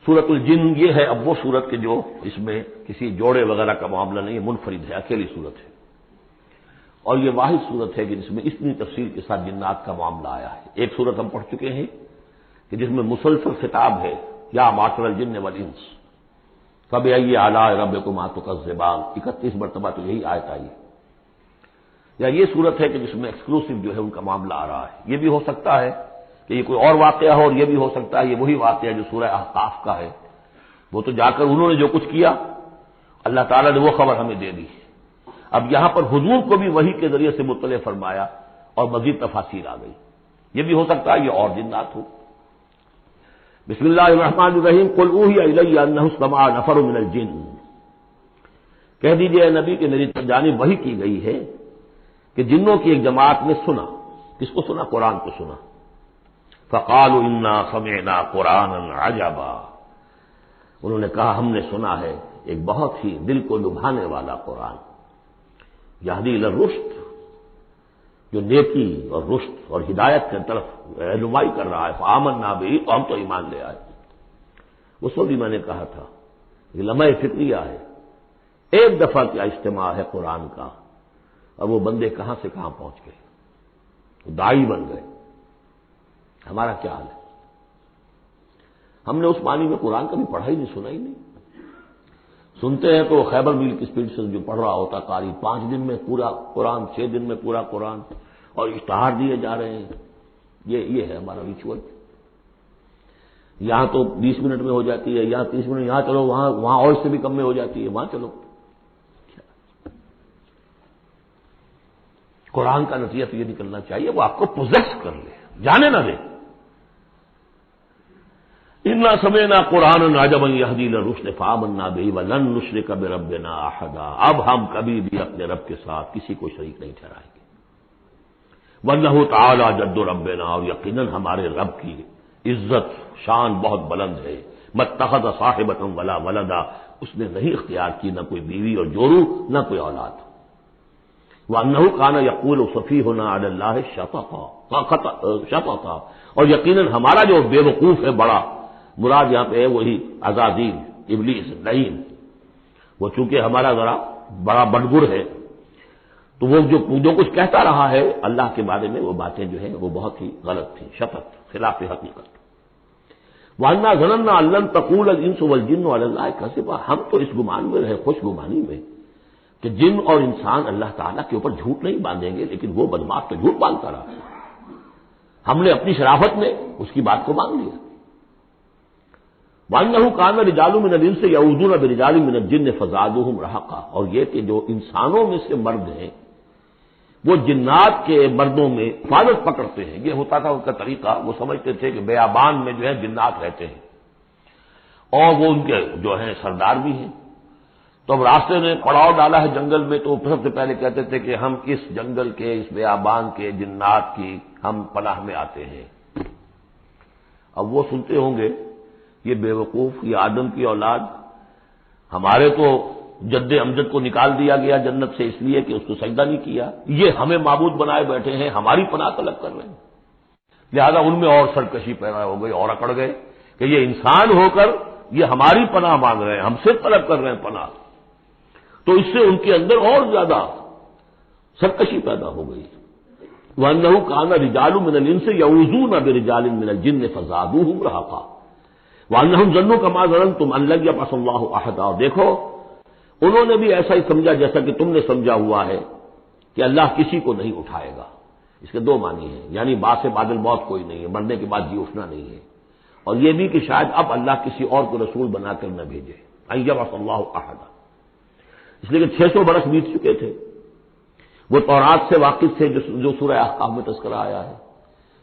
سورۃ الجن یہ ہے اب وہ سورت کے جو اس میں کسی جوڑے وغیرہ کا معاملہ نہیں ہے، منفرد ہے، اکیلی سورت ہے، اور یہ واحد سورت ہے کہ جس میں اتنی تفصیل کے ساتھ جنات کا معاملہ آیا ہے۔ ایک سورت ہم پڑھ چکے ہیں کہ جس میں مسلسل خطاب ہے، یا معاشر الجن والانس فبأي آلاء ربكما تكذبان، 31 مرتبہ تو یہی آیت آئی ہے۔ یا یہ صورت ہے کہ جس میں ایکسکلوسیو جو ہے ان کا معاملہ آ رہا ہے۔ یہ بھی ہو سکتا ہے کہ یہ کوئی اور واقعہ ہو، اور یہ بھی ہو سکتا ہے یہ وہی واقعہ جو سورہ احقاف کا ہے، وہ تو جا کر انہوں نے جو کچھ کیا اللہ تعالیٰ نے وہ خبر ہمیں دے دی۔ اب یہاں پر حضور کو بھی وحی کے ذریعے سے مطلع فرمایا اور مزید تفاصیل آ گئی۔ یہ بھی ہو سکتا ہے یہ اور جنات ہو۔ بسم اللہ الرحمن الرحیم قل اوحی الی انہ استمع نفر من الجن، کہہ دیجئے اے نبی کہ میری جانب وحی کی گئی ہے کہ جنوں کی ایک جماعت نے سنا۔ کس کو سنا؟ قرآن کو سنا۔ فقالوا انا سمعنا قرآنا عجبا، انہوں نے کہا ہم نے سنا ہے ایک بہت ہی دل کو لبھانے والا قرآن، یہدی الی الرشد، جو نیکی اور رشد اور ہدایت کی طرف رہنمائی کر رہا ہے۔ فآمنا بہ، تو ہم تو ایمان لے آئے۔ اس وقت بھی میں نے کہا تھا یہ لمحہ فکریہ ہے، ایک دفعہ کیا اجتماع ہے قرآن کا، اور وہ بندے کہاں سے کہاں پہنچ گئے، داعی بن گئے۔ ہمارا کیا حال ہے؟ ہم نے اس معنی میں قرآن کبھی پڑھا ہی نہیں، سنا ہی نہیں۔ سنتے ہیں تو خیبر میل کی اسپیڈ سے جو پڑھ رہا ہوتا قاری، 5 دن میں پورا قرآن، 6 دن میں پورا قرآن، اور اشتہار دیے جا رہے ہیں۔ یہ ہے ہمارا ریچول۔ یہاں تو 20 منٹ میں ہو جاتی ہے، یہاں 30 منٹ، یہاں چلو وہاں اور سے بھی کم میں ہو جاتی ہے، وہاں چلو۔ قرآن کا نتیجہ تو یہ نکلنا چاہیے وہ آپ کو پوزیس کر لے، جانے نہ دے۔ انا سمعنا قرآنا عجبا یہدی الی الرشد فآمنا بہ ولن نشرک بربنا احدا، اب ہم کبھی بھی اپنے رب کے ساتھ کسی کو شریک نہیں ٹھہرائیں گے۔ وانہ تعالی جد ربنا، اور یقیناً ہمارے رب کی عزت شان بہت بلند ہے۔ متخذ صاحبۃ ولا ولدا، اس نے نہیں اختیار کی نہ کوئی بیوی اور جورو نہ کوئی اولاد۔ وانہ کان یقول سفیہنا علی اللہ شططا، اور یقیناً ہمارا جو بے وقوف ہے بڑا، مراد یہاں پہ ہے وہی عزازیل، ابلیس، لعین، وہ چونکہ ہمارا ذرا بڑا بڑگر ہے، تو وہ جو کچھ کہتا رہا ہے اللہ کے بارے میں، وہ باتیں جو ہیں وہ بہت ہی غلط تھیں، شطط، خلاف حقیقت۔ وَأَنَّا ظَنَنَّا أَن لَّن تَقُولَ الْإِنسُ وَالْجِنُّ عَلَى اللَّهِ كَذِبًا، ہم تو اس گمان میں رہے، خوش گمانی میں، کہ جن اور انسان اللہ تعالیٰ کے اوپر جھوٹ نہیں باندھیں گے، لیکن وہ بدماش تو جھوٹ باندھتا رہا۔ ہم نے اپنی شرافت میں اس کی بات کو مان لیا۔ وَأَنَّهُ كَانَ رِجَالٌ مِّنَ الْإِنسِ يَعُوذُونَ بِرِجَالٍ مِّنَ الْجِنِّ فَزَادُوهُمْ رَهَقًا، اور یہ کہ جو انسانوں میں سے مرد ہیں وہ جنات کے مردوں میں حفاظت پکڑتے ہیں۔ یہ ہوتا تھا ان کا طریقہ، وہ سمجھتے تھے کہ بیابان میں جو ہے جنات رہتے ہیں اور وہ ان کے جو ہیں سردار بھی ہیں، تو اب راستے نے پڑاؤ ڈالا ہے جنگل میں، تو سب سے پہلے کہتے تھے کہ ہم اس جنگل کے، اس بیابان کے جنات کی ہم پناہ میں آتے ہیں۔ اب وہ سنتے ہوں گے یہ بے وقوف، یہ آدم کی اولاد، ہمارے تو جد امجد کو نکال دیا گیا جنت سے اس لیے کہ اس کو سجدہ نہیں کیا، یہ ہمیں معبود بنائے بیٹھے ہیں، ہماری پناہ طلب کر رہے ہیں۔ لہذا ان میں اور سرکشی پیدا ہو گئی اور اکڑ گئے کہ یہ انسان ہو کر یہ ہماری پناہ مانگ رہے ہیں، ہم سے طلب کر رہے ہیں پناہ، تو اس سے ان کے اندر اور زیادہ سرکشی پیدا ہو گئی۔ وَأَنَّهُ كَانَ رِجَالٌ مِّنَ الْإِنسِ يَعُوذُونَ بِرِجَالٍ مِّنَ الْجِنِّ فَزَادُوهُمْ رَهَقًا وَأَنَّهُمْ ظَنُّوا كَمَا ظَنَنتُمْ أَن لَّن يَبْعَثَ اللَّهُ أَحَدًا، اور دیکھو انہوں نے بھی ایسا ہی سمجھا جیسا کہ تم نے سمجھا ہوا ہے کہ اللہ کسی کو نہیں اٹھائے گا۔ اس کے 2 معنی ہیں، یعنی بعد سے بعد الموت کوئی نہیں ہے، مرنے کے بعد جی اٹھنا نہیں ہے، اور یہ بھی کہ شاید اب اللہ کسی اور کو رسول بنا کر نہ بھیجے، أن يبعث الله أحدا، اس لیے کہ 600 برس بیت چکے تھے، وہ تورات سے واقف تھے جو سورہ احقاف میں تذکرہ آیا ہے،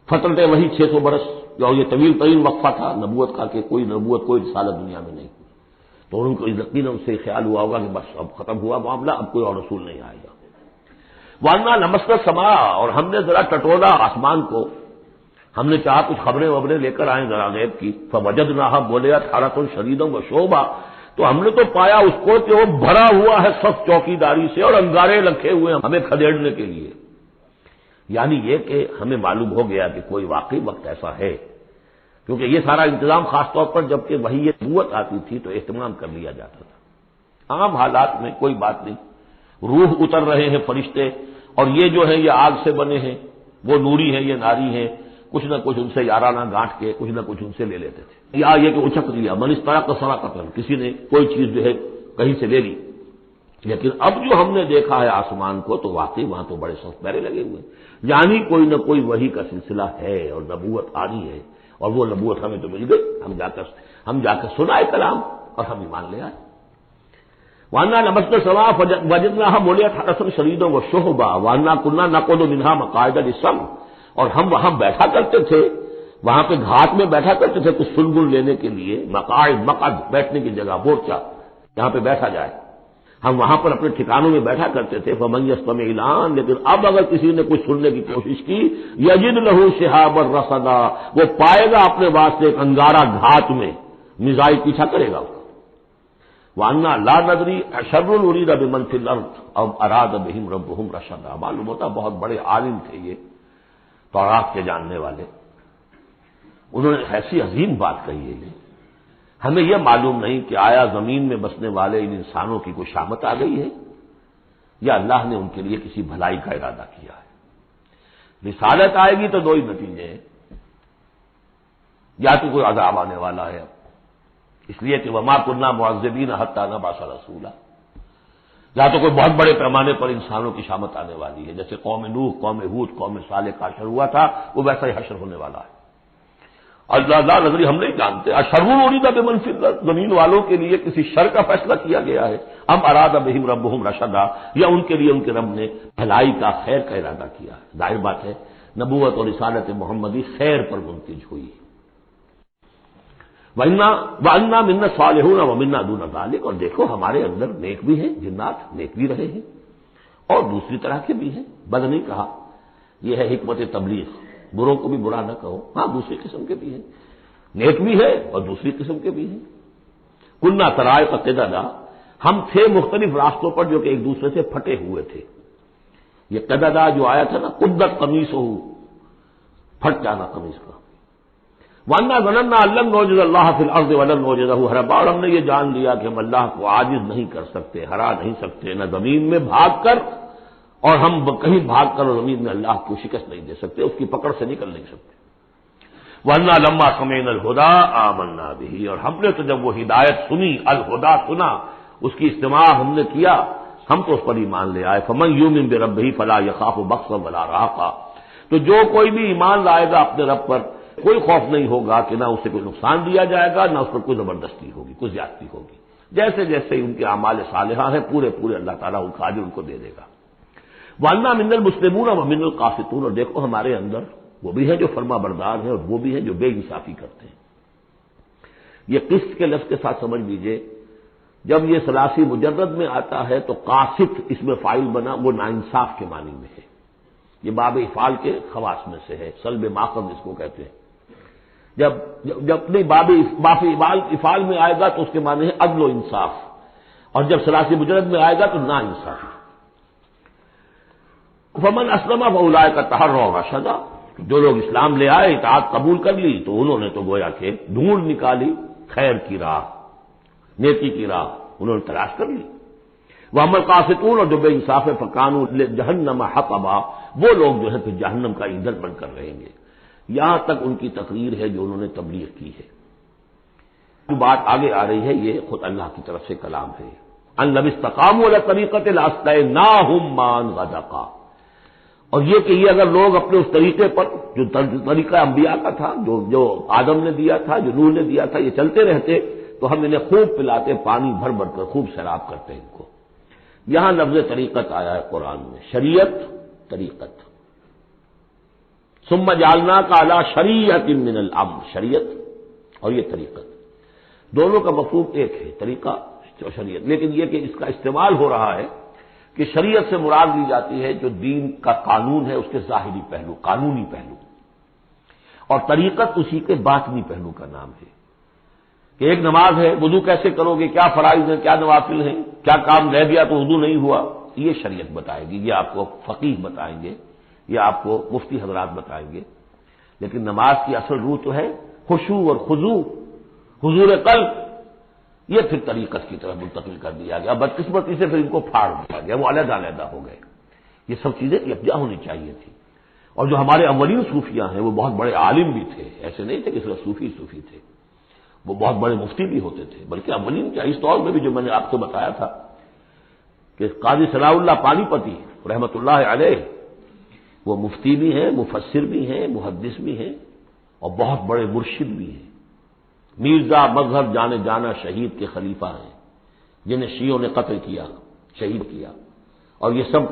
فترت وہی 600 برس، اور یہ طویل ترین وقفہ تھا نبوت کا کہ کوئی نبوت کوئی رسالت دنیا میں نہیں، تو ان کو یقیناً اس سے خیال ہوا ہوگا کہ بس اب ختم ہوا معاملہ، اب کوئی اور رسول نہیں آئے گا۔ وَأَنَّا لَمَسْنَا السَّمَاءَ، اور ہم نے ذرا ٹٹولا آسمان کو، ہم نے چاہا کچھ خبریں وبریں لے کر آئیں ذرا غیب کی، فَوَجَدْنَاهَا مُلِئَتْ حَرَسًا شَدِيدًا وَشُعُبًا، تو ہم نے تو پایا اس کو کہ وہ بھرا ہوا ہے صف چوکیداری سے اور انگارے رکھے ہوئے ہیں ہمیں کھدیڑنے کے لیے۔ یعنی یہ کہ ہمیں معلوم ہو گیا کہ کوئی واقعی وقت ایسا ہے کیونکہ یہ سارا انتظام خاص طور پر جب کہ وحی نبوت آتی تھی تو اہتمام کر لیا جاتا تھا۔ عام حالات میں کوئی بات نہیں، روح اتر رہے ہیں فرشتے، اور یہ جو ہے یہ آگ سے بنے ہیں، وہ نوری ہیں یہ ناری ہیں، کچھ نہ کچھ ان سے یارانہ گانٹ کے کچھ نہ کچھ ان سے لے لیتے تھے، یا یہ کہ اچک لیا، من اس طرح کا سرا قتل، کسی نے کوئی چیز جو ہے کہیں سے لے لی۔ لیکن اب جو ہم نے دیکھا ہے آسمان کو تو واقعی وہاں تو بڑے سخت پہرے لگے ہوئے، یعنی کوئی نہ کوئی وحی کا سلسلہ ہے اور نبوت آنی ہے، اور وہ نبوت ہمیں تو مل گئی، ہم جا کر سنائے کلام اور ہم ایمان لے آئے۔ وانا لمسنا سوا وجدناها ملئت حرسا شدیدا وشہبا وانا كنا نقعد منها مقاعد للسمع، اور ہم وہاں بیٹھا کرتے تھے، وہاں پہ گھاٹ میں بیٹھا کرتے تھے کچھ سنگل لینے کے لیے، مقعد بیٹھنے کی جگہ، مورچہ جہاں پہ بیٹھا جائے، ہم وہاں پر اپنے ٹھکانوں میں بیٹھا کرتے تھے۔ فمن يستمع الان، لیکن اب اگر کسی نے کچھ سننے کی کوشش کی، یجد له شهابا رصدا، وہ پائے گا اپنے واسطے ایک انگارہ گھات میں، میزائل پیچھا کرے گا۔ وَأَنَّا لَا نَدْرِي أَشَرٌّ أُرِيدَ بِمَنْ فِي الْأَرْضِ أَوْ أَرَادَ بِهِمْ رَبُّهُمْ رَشَدًا، معلوم ہوتا بہت بڑے عالم تھے یہ تورات کے جاننے والے، انہوں نے ایسی عظیم بات کہی ہے یہ، ہمیں یہ معلوم نہیں کہ آیا زمین میں بسنے والے ان انسانوں کی کوئی شامت آ گئی ہے یا اللہ نے ان کے لیے کسی بھلائی کا ارادہ کیا ہے۔ رسالت آئے گی تو دو ہی نتیجے ہیں، یا تو کوئی عذاب آنے والا ہے، اس لیے کہ وما كنا معذبین حتی نبعث رسولا، یا تو کوئی بہت بڑے پیمانے پر انسانوں کی شامت آنے والی ہے، جیسے قوم نوح، قوم ہود، قوم صالح کا حشر ہوا تھا، وہ ویسا ہی حشر ہونے والا ہے۔ اللہ نظری ہم نہیں جانتے، اشر ارید بمن فی الارض، زمین والوں کے لیے کسی شر کا فیصلہ کیا گیا ہے، ام اراد بہم ربہم رشدا، یا ان کے لیے ان کے رب نے بھلائی کا، خیر کا ارادہ کیا ہے۔ ظاہر بات ہے نبوت اور رسالت محمدی خیر پر منتج ہوئی۔ وَأَنَّا مِنَّا الصَّالِحُونَ وَمِنَّا دُونَ ذَلِكَ، اور دیکھو ہمارے اندر نیک بھی ہیں، جنات نیک بھی رہے ہیں اور دوسری طرح کے بھی ہیں، بد نہیں کہا، یہ ہے حکمت تبلیغ، بروں کو بھی برا نہ کہو، ہاں دوسری قسم کے بھی ہیں، نیک بھی ہے اور دوسری قسم کے بھی ہیں۔ كُنَّا طَرَائِقَ قِدَدًا، ہم تھے مختلف راستوں پر جو کہ ایک دوسرے سے پھٹے ہوئے تھے۔ یہ قددا جو آیا تھا نا، قدت قمیصہ، پھٹ جانا قمیص کا۔ وَأَنَّا ظَنَنَّا أَن لَّن نُعْجِزَ اللَّهَ فِي الْأَرْضِ وَلَن نُعْجِزَهُ هَرَبًا، اور ہم نے یہ جان لیا کہ ہم اللہ کو عاجز نہیں کر سکتے، ہرا نہیں سکتے، نہ زمین میں بھاگ کر، اور ہم کہیں بھاگ کر زمین میں اللہ کو شکست نہیں دے سکتے، اس کی پکڑ سے نکل نہیں سکتے۔ وَأَنَّا لَمَّا سَمِعْنَا الْهُدَىٰ آمَنَّا بِهِ، اور ہم نے تو جب وہ ہدایت سنی، الہدا سنا، اس کی استماع ہم نے کیا، ہم تو اس پر ایمان لے آئے۔ فَمَن يُؤْمِن بِرَبِّهِ فَلَا يَخَافُ بَخْسًا وَلَا رَهَقًا، تو جو کوئی بھی ایمان لائے گا اپنے رب پر، کوئی خوف نہیں ہوگا کہ نہ اسے کوئی نقصان دیا جائے گا، نہ اس پر کوئی زبردستی ہوگی، کوئی زیادتی ہوگی، جیسے جیسے ان کے اعمال صالحہ ہیں پورے اللہ تعالیٰ ان کا اجر ان کو دے دے گا۔ وَأَنَّا مِنَّا الْمُسْلِمُونَ وَمِنَّا الْقَاسِطُونَ، اور دیکھو ہمارے اندر وہ بھی ہیں جو فرما بردار ہیں اور وہ بھی ہیں جو بے انصافی کرتے ہیں۔ یہ قسط کے لفظ کے ساتھ سمجھ لیجئے، جب یہ ثلاثی مجرد میں آتا ہے تو قاسط اس میں فاعل بنا، وہ ناانصاف کے معنی میں ہے، یہ باب افعال کے خواص میں سے ہے، سلب ماخذ اس کو کہتے ہیں۔ جب نہیں باب افعال میں آئے گا تو اس کے معنی ہے عدل و انصاف، اور جب ثلاثی مجرد میں آئے گا تو نا انصافی۔ فمن اسلم فاولئک تحروا رشدا، جو لوگ اسلام لے آئے، اطاعت قبول کر لی، تو انہوں نے تو گویا کہ ڈھونڈ نکالی خیر کی راہ، نیکی کی راہ انہوں نے تلاش کر لی۔ وَأَمَّا الْقَاسِطُونَ، اور جو بے انصاف فَكَانُوا لِجَهَنَّمَ حَطَبًا، وہ لوگ جو ہے پھر جہنم کا ایندھن بن کر رہیں گے۔ یہاں تک ان کی تقریر ہے جو انہوں نے تبلیغ کی ہے۔ جو بات آگے آ رہی ہے یہ خود اللہ کی طرف سے کلام ہے، أَن لَّوِ اسْتَقَامُوا عَلَى الطَّرِيقَةِ لَأَسْقَيْنَاهُم مَّاءً غَدَقًا، اور یہ کہ یہ اگر لوگ اپنے اس طریقے پر جو طریقہ انبیاء کا تھا، جو آدم نے دیا تھا، جو نوح نے دیا تھا، یہ چلتے رہتے تو ہم انہیں خوب پلاتے، پانی بھر بھر کر خوب سیراب کرتے ان کو۔ یہاں لفظ طریقت آیا ہے قرآن میں، شریعت، طریقت۔ ثم جعلناک علی شریعۃ من الامر، شریعت اور یہ طریقت، دونوں کا مفہوم ایک ہے، طریقہ اور شریعت، لیکن یہ کہ اس کا استعمال ہو رہا ہے کہ شریعت سے مراد لی جاتی ہے جو دین کا قانون ہے اس کے ظاہری پہلو، قانونی پہلو، اور طریقت اسی کے باطنی پہلو کا نام ہے، کہ ایک نماز ہے، وضو کیسے کرو گے، کیا فرائض ہیں، کیا نوافل ہیں، کیا کام رہ گیا تو وضو نہیں ہوا، یہ شریعت بتائے گی، یہ آپ کو فقیہ بتائیں گے، یہ آپ کو مفتی حضرات بتائیں گے، لیکن نماز کی اصل روح تو ہے خشوع اور خضوع، حضور قلب، یہ پھر طریقت کی طرف منتقل کر دیا گیا. بدقسمتی سے پھر ان کو پھاڑ دیا گیا، وہ علیحدہ علیحدہ ہو گئے. یہ سب چیزیں یکجا ہونی چاہیے تھی. اور جو ہمارے اولین صوفیاء ہیں وہ بہت بڑے عالم بھی تھے، ایسے نہیں تھے کہ صرف صوفی تھے، وہ بہت بڑے مفتی بھی ہوتے تھے. بلکہ اولین کیا، اس دور میں بھی جو میں نے آپ کو بتایا تھا کہ قاضی صلاح اللہ پانی پتی رحمۃ اللہ علیہ، وہ مفتی بھی ہیں، مفسر بھی ہیں، محدث بھی ہیں، اور بہت بڑے مرشد بھی ہیں. مرزا مظہر جانے جانا شہید کے خلیفہ ہیں، جنہیں شیعوں نے قتل کیا، شہید کیا. اور یہ سب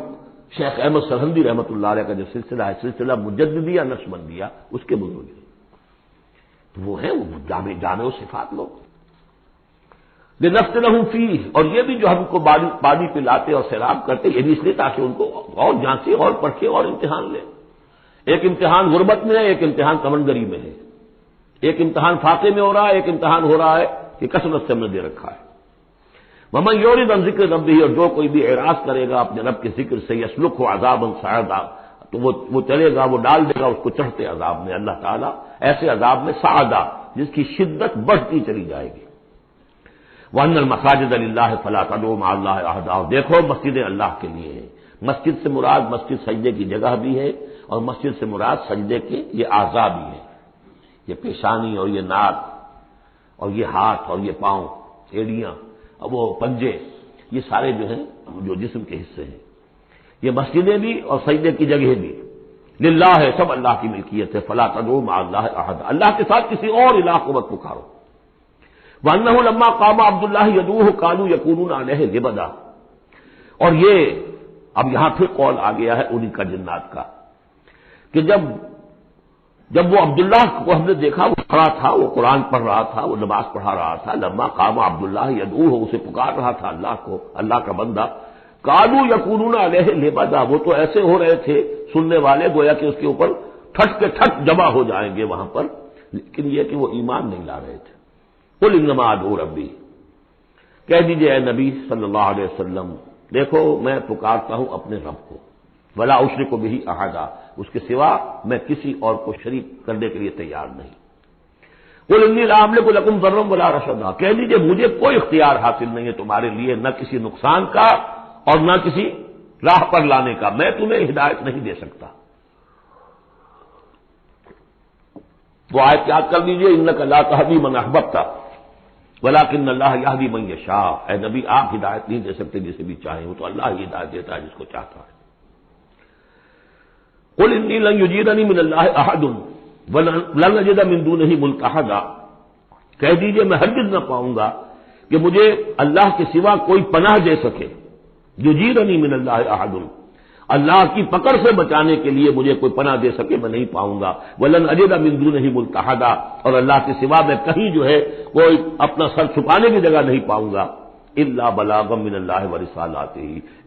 شیخ احمد سرہندی رحمۃ اللہ علیہ کا جو سلسلہ ہے، سلسلہ مجددیہ نقشبندیہ، اس کے بزرگ ہیں. تو وہ ہیں وہ جامع و صفات لوگ. لنفتنہم فیہ، اور یہ بھی جو ہم کو پانی پلاتے اور سیراب کرتے، یہ بھی اس لیے تاکہ ان کو اور جانچے اور پرکھے اور امتحان لیں. ایک امتحان غربت میں ہے، ایک امتحان کمنگری میں ہے. ایک امتحان فاقے میں ہو رہا ہے، ایک امتحان ہو رہا ہے کہ کثرت سے ہم نے دے رکھا ہے. ومن یورد عن ذکر ربہ، اور جو کوئی بھی اعراض کرے گا اپنے رب کے ذکر سے، یسلکہ عذابا صعدا، تو وہ چلے گا، وہ ڈال دے گا اس کو چڑھتے عذاب میں اللہ تعالیٰ، ایسے عذاب میں صعدا جس کی شدت بڑھتی چلی جائے گی. وان المساجد للہ فلا تدعوا مع اللہ احدا، اور دیکھو مسجدیں اللہ کے لیے ہیں. مسجد سے مراد مسجد سجدے کی جگہ بھی ہے، اور مسجد سے مراد سجدے کے یہ اعضاء بھی ہیں. یہ پیشانی اور یہ ناک اور یہ ہاتھ اور یہ پاؤں، ایڑیاں اور وہ پنجے، یہ سارے جو ہیں جو جسم کے حصے ہیں، یہ مسجدیں بھی اور سجدے کی جگہیں بھی للہ ہے، سب اللہ کی ملکیت ہے. فلا تدعوا مع اللہ احد، اللہ کے ساتھ کسی اور الہ کو مت پکارو. وانہ لما قام عبداللہ یدعوہ قالوا یکونون علیہ لبدا، اور یہ اب یہاں پھر قول آ گیا ہے انہی کا جنات کا کہ جب وہ عبداللہ کو ہم نے دیکھا وہ کھڑا تھا، وہ قرآن پڑھ رہا تھا، وہ نماز پڑھا رہا تھا، لما قام عبداللہ یدعوہ، اسے پکار رہا تھا اللہ کو، اللہ کا بندہ. قالوا یکونون علیہ لبدا، وہ تو ایسے ہو رہے تھے سننے والے گویا کہ اس کے اوپر ٹھٹ کے ٹھٹ جمع ہو جائیں گے وہاں پر، لیکن یہ کہ وہ ایمان نہیں لا رہے تھے. قل انما ادعو ربی، کہہ دیجئے اے نبی صلی اللہ علیہ وسلم، دیکھو میں پکارتا ہوں اپنے رب کو، ولا اشرک بہ احدا، اس کے سوا میں کسی اور کو شریک کرنے کے لیے تیار نہیں. قل انی لا املک لکم ضرا ولا رشدا، کہہ دیجئے مجھے کوئی اختیار حاصل نہیں ہے تمہارے لیے، نہ کسی نقصان کا اور نہ کسی راہ پر لانے کا، میں تمہیں ہدایت نہیں دے سکتا. وہ آیت یاد کر لیجئے، انک لا تہدی من احببت ولکن اللہ یہدی من یشاء، اے نبی آپ ہدایت نہیں دے سکتے جسے بھی چاہیں، وہ تو اللہ ہی ہدایت دیتا ہے جس کو چاہتا ہے. قل انی لن یجیرنی من اللہ احد ولن اجد من دونہ ملتحدا، کہہ دیجئے میں ہرگز نہ پاؤں گا کہ مجھے اللہ کے سوا کوئی پناہ دے سکے. یجیرنی من اللہ احد، اللہ کی پکڑ سے بچانے کے لیے مجھے کوئی پناہ دے سکے میں نہیں پاؤں گا. ولن اجد من دونہ ملتحدا، اور اللہ کے سوا میں کہیں جو ہے کوئی اپنا سر چھپانے کی جگہ نہیں پاؤں گا. الا بلاغا من اللہ ورسالاتہ،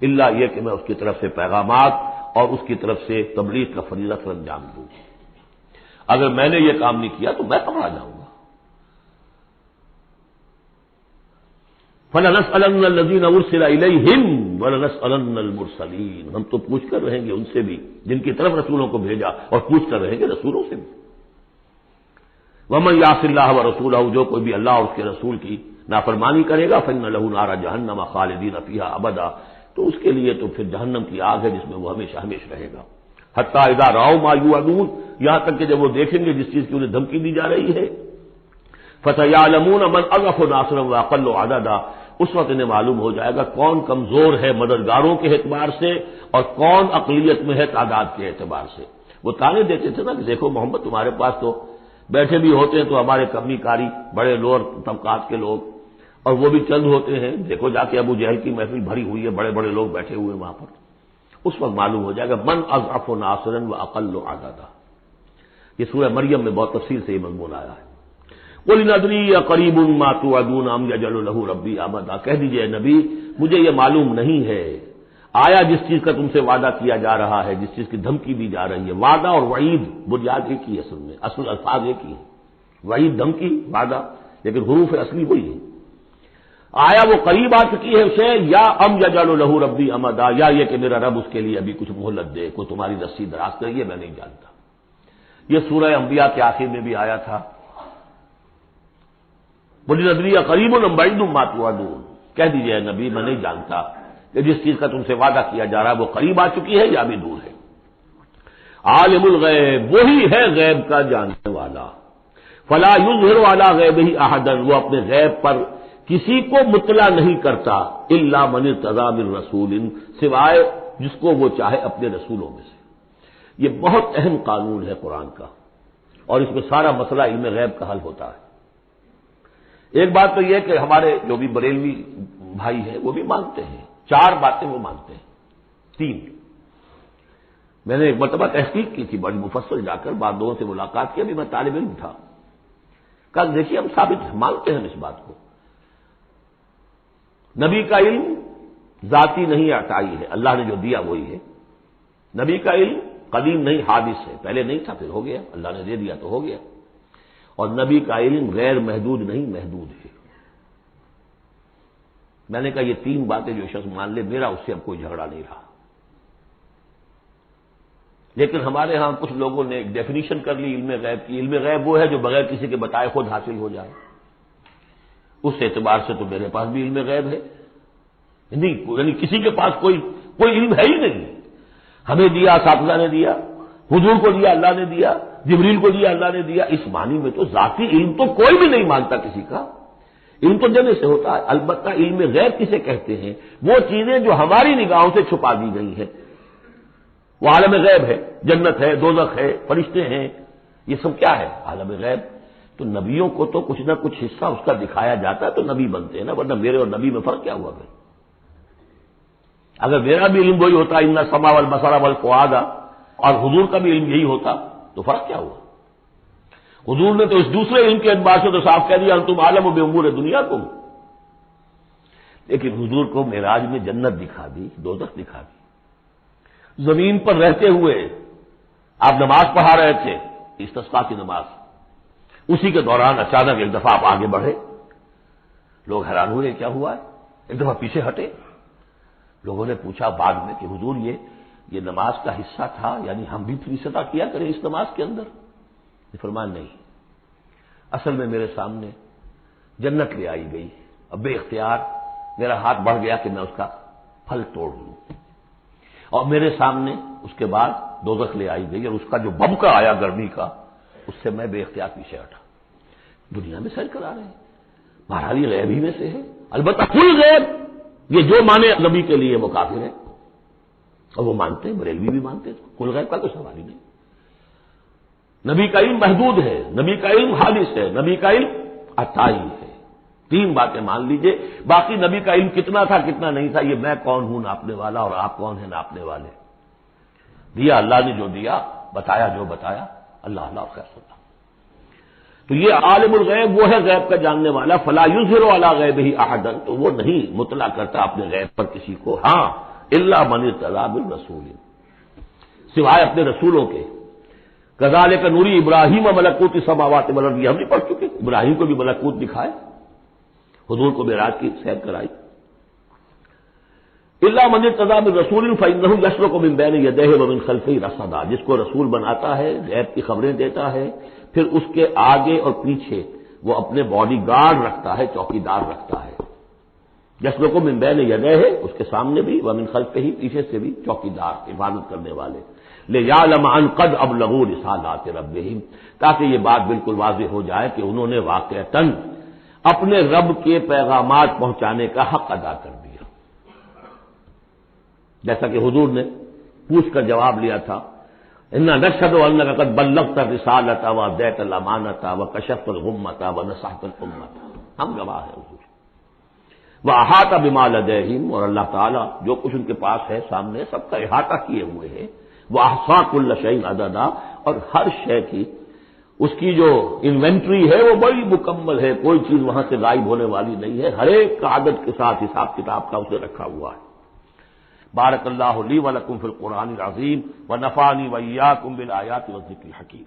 الا یہ کہ میں اس کی طرف سے پیغامات اور اس کی طرف سے تبلیغ کا فریضہ سر انجام دوں. اگر میں نے یہ کام نہیں کیا تو میں پکڑا جاؤں گا. فَلَنَسْأَلَنَّ الَّذِينَ أُرْسِلَ إِلَيْهِمْ وَلَنَسْأَلَنَّ الْمُرْسَلِينَ، ہم تو پوچھ کر رہیں گے ان سے بھی جن کی طرف رسولوں کو بھیجا، اور پوچھ کر رہیں گے رسولوں سے بھی. وَمَن يَعْصِ اللَّهَ وَرَسُولَهُ، جو کوئی بھی اللہ اور اس کے رسول کی نافرمانی کرے گا، فَإِنَّ لَهُ نَارَ جَهَنَّمَ خَالِدِينَ فِيهَا أَبَدًا، تو اس کے لیے تو پھر جہنم کی آگ ہے جس میں وہ ہمیشہ ہمیشہ رہے گا. حتیٰ اذا رأوا ما يوعدون، یہاں تک کہ جب وہ دیکھیں گے جس چیز کی انہیں دھمکی دی جا رہی ہے، فَسَيَعْلَمُونَ مَنْ أَضْعَفُ نَاصِرًا وَأَقَلُّ عَدَدًا، اس وقت انہیں معلوم ہو جائے گا کون کمزور ہے مددگاروں کے اعتبار سے اور کون اقلیت میں ہے تعداد کے اعتبار سے. وہ تانے دیتے تھے نا کہ دیکھو محمد تمہارے پاس تو بیٹھے بھی ہوتے ہیں تو ہمارے کمی کاری بڑے لوور طبقات کے لوگ، اور وہ بھی چند ہوتے ہیں، دیکھو جا کے ابو جہل کی محفل بھری ہوئی ہے، بڑے بڑے لوگ بیٹھے ہوئے ہیں وہاں پر. اس وقت معلوم ہو جائے گا من اضعف ناصرا واقل عددا. یہ سورہ مریم میں بہت تفصیل سے یہ مضمون آیا ہے. قل ان ادری اقریب ما توعدون ام یجعل له ربی امدا، کہہ دیجئے نبی مجھے یہ معلوم نہیں ہے آیا جس چیز کا تم سے وعدہ کیا جا رہا ہے، جس چیز کی دھمکی دی جا رہی ہے. وعدہ اور وعید بنیاد ایک ہی اصل میں، اصل الفاظ ایک ہی ہے. وعید دھمکی، وعدہ لیکن حروف اصلی وہی ہے. آیا وہ قریب آ چکی ہے اسے، یا ام یجعل له ربی امدا، یا یہ کہ میرا رب اس کے لیے ابھی کچھ مہلت دے، کوئی تمہاری رسی دراز کرے، یہ میں نہیں جانتا. یہ سورہ انبیاء کے آخر میں بھی آیا تھا بولی ندری قریب ام بعید ما توعدون، کہہ دیجیے اے نبی میں نہیں جانتا کہ جس چیز کا تم سے وعدہ کیا جا رہا ہے وہ قریب آ چکی ہے یا بھی دور ہے۔ عالم الغیب، وہی ہے غیب کا جاننے والا، فلا یظہر علی غیبہ احدا، وہ اپنے غیب پر کسی کو مطلع نہیں کرتا، الا من ارتضی من رسول، سوائے جس کو وہ چاہے اپنے رسولوں میں سے۔ یہ بہت اہم قانون ہے قرآن کا، اور اس میں سارا مسئلہ علم غیب کا حل ہوتا ہے۔ ایک بات تو یہ کہ ہمارے جو بھی بریلوی بھائی ہیں وہ بھی مانتے ہیں، 4 باتیں وہ مانتے ہیں، 3۔ میں نے ایک مرتبہ تحقیق کی تھی بڑی مفصل، جا کر بعد لوگوں سے ملاقات کی، ابھی میں طالب علم تھا، کہا دیکھیے ہم ثابت مانتے ہیں اس بات کو، نبی کا علم ذاتی نہیں عطائی ہے، اللہ نے جو دیا وہی ہے۔ نبی کا علم قدیم نہیں حادث ہے، پہلے نہیں تھا پھر ہو گیا، اللہ نے دے دیا تو ہو گیا۔ اور نبی کا علم غیر محدود نہیں محدود ہے۔ میں نے کہا یہ 3 باتیں جو شخص مان لے میرا اس سے اب کوئی جھگڑا نہیں رہا۔ لیکن ہمارے ہاں کچھ لوگوں نے ایک ڈیفینیشن کر لی علم غیب کی، علم غیب وہ ہے جو بغیر کسی کے بتائے خود حاصل ہو جائے۔ اس اعتبار سے تو میرے پاس بھی علم غیب ہے، نہیں یعنی کسی کے پاس کوئی علم ہے ہی نہیں، ہمیں دیا اساتذہ نے دیا، حضور کو دیا اللہ نے دیا، جبریل کو دیا اللہ نے دیا، اس معنی میں تو ذاتی علم تو کوئی بھی نہیں مانتا کسی کا، علم تو دینے سے ہوتا ہے۔ البتہ علم غیب کسے کہتے ہیں؟ وہ چیزیں جو ہماری نگاہوں سے چھپا دی گئی ہیں، وہ عالم غیب ہے، جنت ہے، دوزخ ہے، فرشتے ہیں، یہ سب کیا ہے؟ عالم غیب۔ تو نبیوں کو تو کچھ نہ کچھ حصہ اس کا دکھایا جاتا ہے تو نبی بنتے ہیں نا، ورنہ میرے اور نبی میں فرق کیا ہوا پھر؟ اگر میرا بھی علم وہی ہوتا ان السمع والبصر والفؤاد، اور حضور کا بھی علم یہی ہوتا تو فرق کیا ہوا؟ حضور نے تو اس دوسرے علم کے اعتبار سے تو صاف کہہ دیا انتم عالم بامور دنیاکم، لیکن حضور کو معراج میں جنت دکھا دی، دوزخ دکھا دی۔ زمین پر رہتے ہوئے آپ نماز پڑھا رہے تھے، استسقاء کی نماز، اسی کے دوران اچانک ایک دفعہ آپ آگے بڑھے، لوگ حیران ہوئے کیا ہوا ہے، ایک دفعہ پیچھے ہٹے۔ لوگوں نے پوچھا بعد میں کہ حضور یہ نماز کا حصہ تھا، یعنی ہم بھی فریضہ کیا کریں اس نماز کے اندر؟ یہ فرمان نہیں، اصل میں میرے سامنے جنت لے آئی گئی، اب بے اختیار میرا ہاتھ بڑھ گیا کہ میں اس کا پھل توڑ لوں، اور میرے سامنے اس کے بعد دوزخ لے آئی گئی، اور اس کا جو بھبکا آیا گرمی کا، اس سے میں بے اختیار پیچھے ہٹا۔ دنیا میں سیر کرا رہے ہیں، بہرحال یہ غیب ہی میں سے ہے، البتہ کل غیب یہ جو مانے نبی کے لیے وہ کافر ہے، اور وہ مانتے ہیں، بریلوی بھی مانتے ہیں، کل غیب کا کوئی سوال ہی نہیں۔ نبی کا علم محدود ہے، نبی کا علم حادث ہے، نبی کا علم عطائی ہے۔ 3 باتیں مان لیجئے، باقی نبی کا علم کتنا تھا کتنا نہیں تھا یہ میں کون ہوں ناپنے والا، اور آپ کون ہیں ناپنے والے؟ دیا اللہ نے جو دیا، بتایا جو بتایا، اللہ خیر سنا۔ تو یہ عالم الغیب وہ ہے غیب کا جاننے والا، فلا یظہر علی غیبہ احدا، تو وہ نہیں مطلع کرتا اپنے غیب پر کسی کو، ہاں الا من ارتضی من رسول، سوائے اپنے رسولوں کے۔ کذالک نوری ابراہیم ملکوت السماوات والارض، یہ ہم نہیں پڑھ چکے، ابراہیم کو بھی ملکوت دکھائے، حضور کو معراج کی سیر کرائی۔ الا من ارتضی من رسول فانہ یسلک من بین یدیہ ومن خلفہ رصدا، جس کو رسول بناتا ہے، غیب کی خبریں دیتا ہے، پھر اس کے آگے اور پیچھے وہ اپنے باڈی گارڈ رکھتا ہے، چوکیدار رکھتا ہے۔ یسلک من بین یدیہ، اس کے سامنے بھی، ومن خلفہ، پیچھے سے بھی چوکیدار، حفاظت کرنے والے، لیعلم ان قد ابلغوا رسالات ربہم، تاکہ یہ بات بالکل واضح ہو جائے کہ انہوں نے واقعتاً اپنے رب کے پیغامات پہنچانے کا حق ادا کر دیا، جیسا کہ حضور نے پوچھ کر جواب لیا تھا، انا نشہد انک قد بلغت الرسالۃ وادیت الامانۃ وکشفت الغمۃ ونصحت الامۃ، ہم گواہ ہیں حضور۔ واحاط بما لدیہم، اور اللہ تعالیٰ جو کچھ ان کے پاس ہے سامنے سب کا احاطہ کیے ہوئے ہیں، واحصا کل شیء عددا، اور ہر شے کی اس کی جو انوینٹری ہے وہ بڑی مکمل ہے، کوئی چیز وہاں سے غائب ہونے والی نہیں ہے، ہر ایک کا عدد کے ساتھ حساب کتاب کا اسے رکھا ہوا ہے۔ بارک اللہ لی ولکم فی القرآن العظیم ونفعنی وإیاکم بالآیات والذکر الحکیم۔